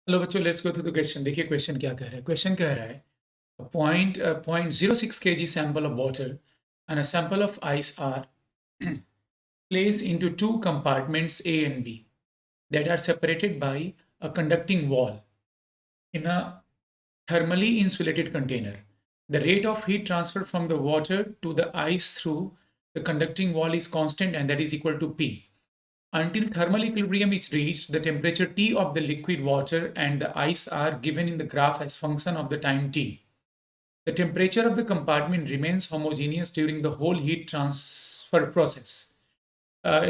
Hello बच्चों, let's go through the question. देखिए question क्या कह रहा है। क्वेश्चन कह रहा है point 06 kg sample of water and a sample of ice are placed into two compartments A and B that are separated by a conducting wall in a thermally insulated container. The rate of heat transfer from the water to the ice through the conducting wall is constant and that is equal to P. Until thermal equilibrium is reached, the temperature T of the liquid water and the ice are given in the graph as function of the time T. The temperature of the compartment remains homogeneous during the whole heat transfer process.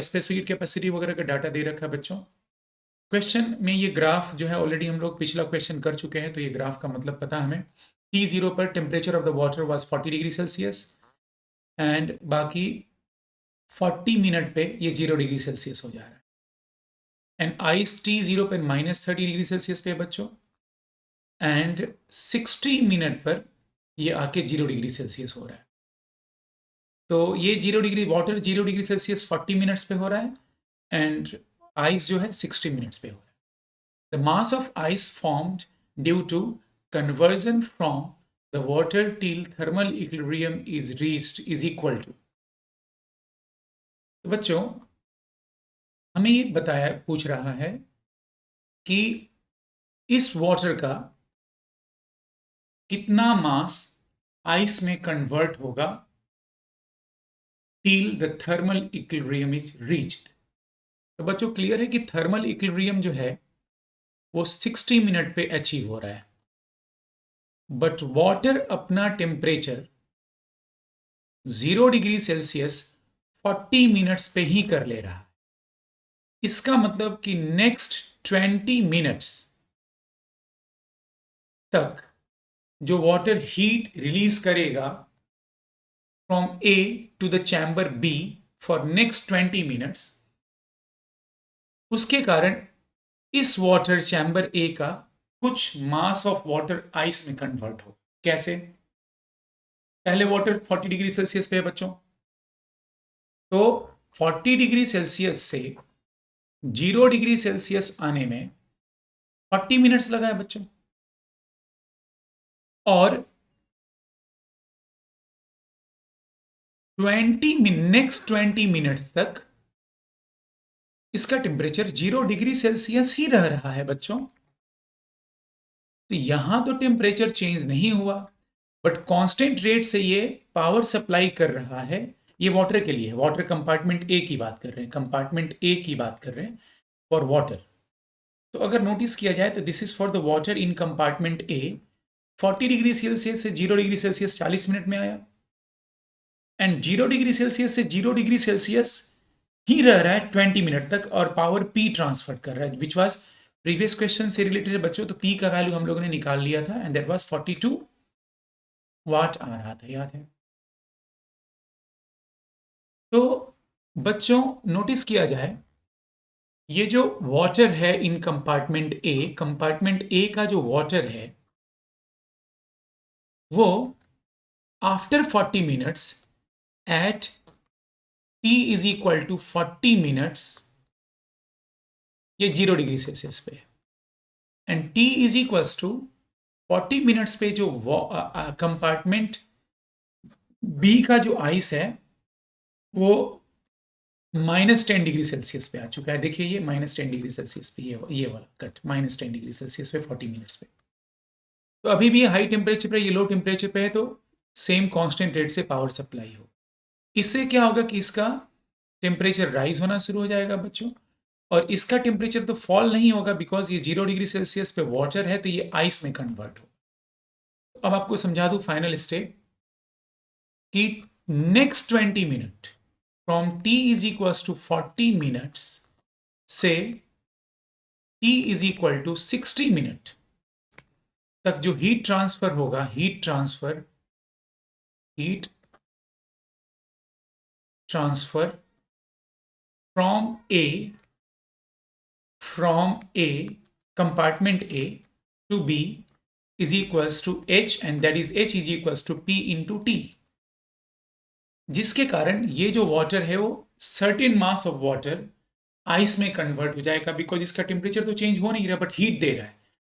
Specific capacity वगैरह का data दे रखा है बच्चों। Question में ये graph जो है already हम लोग पिछला क्वेश्चन कर चुके हैं, तो ये ग्राफ का मतलब पता हमें। T0 पर temperature of the water was 40 degree Celsius and बाकी 40 मिनट पे ये 0 डिग्री सेल्सियस हो जा रहा है। एंड आइस T0 पे -30 डिग्री सेल्सियस पे बच्चों, एंड 60 मिनट पर ये आके 0 डिग्री सेल्सियस हो रहा है। तो ये 0 degree water 0 degree Celsius 40 minutes पे हो रहा है एंड आइस जो है 60 मिनट्स पे हो रहा है। The mass of ice formed due to conversion from the water till thermal equilibrium is reached is equal to. तो बच्चों हमें ये बताया पूछ रहा है कि इस वाटर का कितना मास आइस में कन्वर्ट होगा till the thermal equilibrium is reached. तो बच्चों क्लियर है कि थर्मल इक्विलिब्रियम जो है वो 60 मिनट पे अचीव हो रहा है, बट वाटर अपना टेम्परेचर 0 डिग्री सेल्सियस 40 मिनट्स पे ही कर ले रहा है। इसका मतलब कि नेक्स्ट 20 मिनट्स तक जो वाटर हीट रिलीज करेगा from A to the chamber B for next 20 minutes, उसके कारण इस वाटर चैम्बर ए का कुछ मास ऑफ वाटर आइस में कन्वर्ट हो। कैसे? पहले वाटर 40 डिग्री सेल्सियस पे है बच्चों, तो 40 डिग्री सेल्सियस से 0 डिग्री सेल्सियस आने में 40 मिनट्स लगा है बच्चों, और 20 मिनट्स तक इसका टेम्परेचर 0 डिग्री सेल्सियस ही रह रहा है बच्चों। तो यहां तो टेम्परेचर चेंज नहीं हुआ, बट कांस्टेंट रेट से ये पावर सप्लाई कर रहा है। ये वाटर के लिए है, वाटर कंपार्टमेंट ए की बात कर रहे हैं, कंपार्टमेंट ए की बात कर रहे हैं फॉर वाटर। तो अगर नोटिस किया जाए तो this is for the water in compartment A. 40 degree Celsius से 0 डिग्री सेल्सियस 40 मिनट में आया, एंड 0 डिग्री सेल्सियस से 0 डिग्री सेल्सियस ही रह रहा है 20 मिनट तक, और पावर पी ट्रांसफर कर रहा है, विच वॉज प्रीवियस क्वेश्चन से रिलेटेड है बच्चों। तो पी का वैल्यू हम लोगों ने निकाल लिया था एंड दैट वाज 42 वाट आ रहा था, याद है। तो बच्चों नोटिस किया जाए, ये जो वाटर है इन कंपार्टमेंट ए का जो वाटर है वो after 40 minutes at T is equal to 40 minutes, ये 0 डिग्री सेल्सियस पे, and T is equals to 40 minutes पे जो कंपार्टमेंट बी का जो आइस है वो -10 डिग्री सेल्सियस पे आ चुका है। देखिए ये -10 डिग्री सेल्सियस पे, ये वाला कट -10 डिग्री सेल्सियस पे 40 मिनट्स पे। तो अभी भी हाई टेम्परेचर पे, ये लो टेम्परेचर पे है, तो सेम कांस्टेंट रेट से पावर सप्लाई हो। इससे क्या होगा कि इसका टेम्परेचर राइज होना शुरू हो जाएगा बच्चों, और इसका टेम्परेचर तो फॉल नहीं होगा बिकॉज ये 0 डिग्री सेल्सियस पे वाटर है, तो ये आइस में कन्वर्ट हो। अब आपको समझा दूं फाइनल स्टेप कि next 20 minute from T is equal to 40 minutes से T is equal to 60 minute तक जो हीट ट्रांसफर होगा, heat transfer from A compartment A to B is equals to H, and that is H is equals to P into T, जिसके कारण ये जो water है वो certain mass of water ice में कन्वर्ट हो जाएगा, बिकॉज इसका टेम्परेचर तो चेंज हो नहीं रहा बट हीट दे रहा है।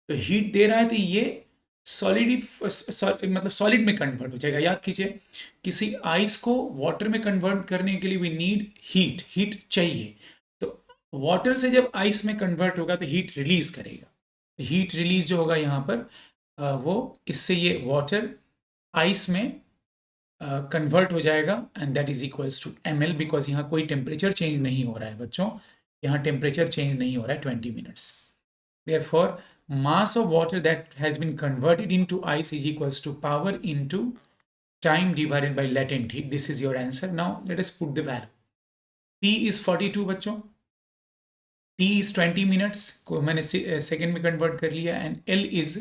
तो हीट दे रहा है तो ये सॉलिड मतलब सॉलिड में कन्वर्ट हो जाएगा। याद कीजिए, किसी आइस को वाटर में कन्वर्ट करने के लिए वी नीड हीट, हीट चाहिए। तो वाटर से जब आइस में कन्वर्ट होगा तो हीट रिलीज करेगा। हीट रिलीज जो होगा यहाँ पर वो इससे ये वाटर आइस में कन्वर्ट हो जाएगा and that is equals to ml, because यहाँ कोई टेम्परेचर चेंज नहीं हो रहा है बच्चों, यहाँ टेम्परेचर चेंज नहीं हो रहा है 20 minutes. Therefore, mass of water that has been converted into ice is equals to power into time divided by latent heat. This is your answer. Now let us put the value. P is 42 बच्चों, T is 20 minutes को मैंने second में convert कर लिया and L is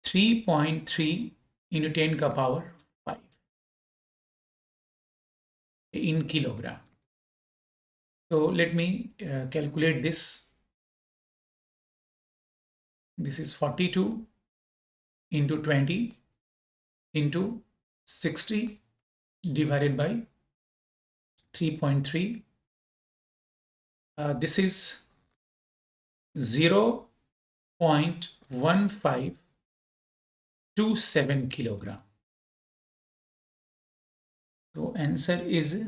3.3 into 10 का power 5 in kilogram. So let me calculate this. This is 42 into 20 into 60 divided by 3.3. This is 0.1527 kilogram. So answer is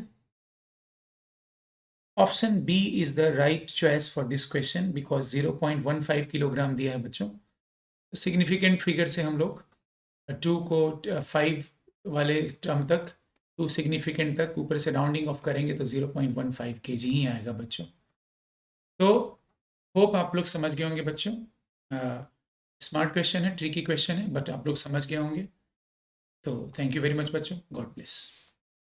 option B is the right choice for this question because 0.15 kilogram दिया है बच्चों। Significant figure से हम लोग 2 को 5 वाले term तक, 2 significant तक ऊपर से राउंडिंग ऑफ करेंगे तो 0.15 kg ही आएगा बच्चों। तो होप आप लोग समझ गए होंगे बच्चों। स्मार्ट क्वेश्चन है, ट्रिकी क्वेश्चन है, बट आप लोग समझ गए होंगे। तो थैंक यू वेरी मच बच्चों, गॉड ब्लेस।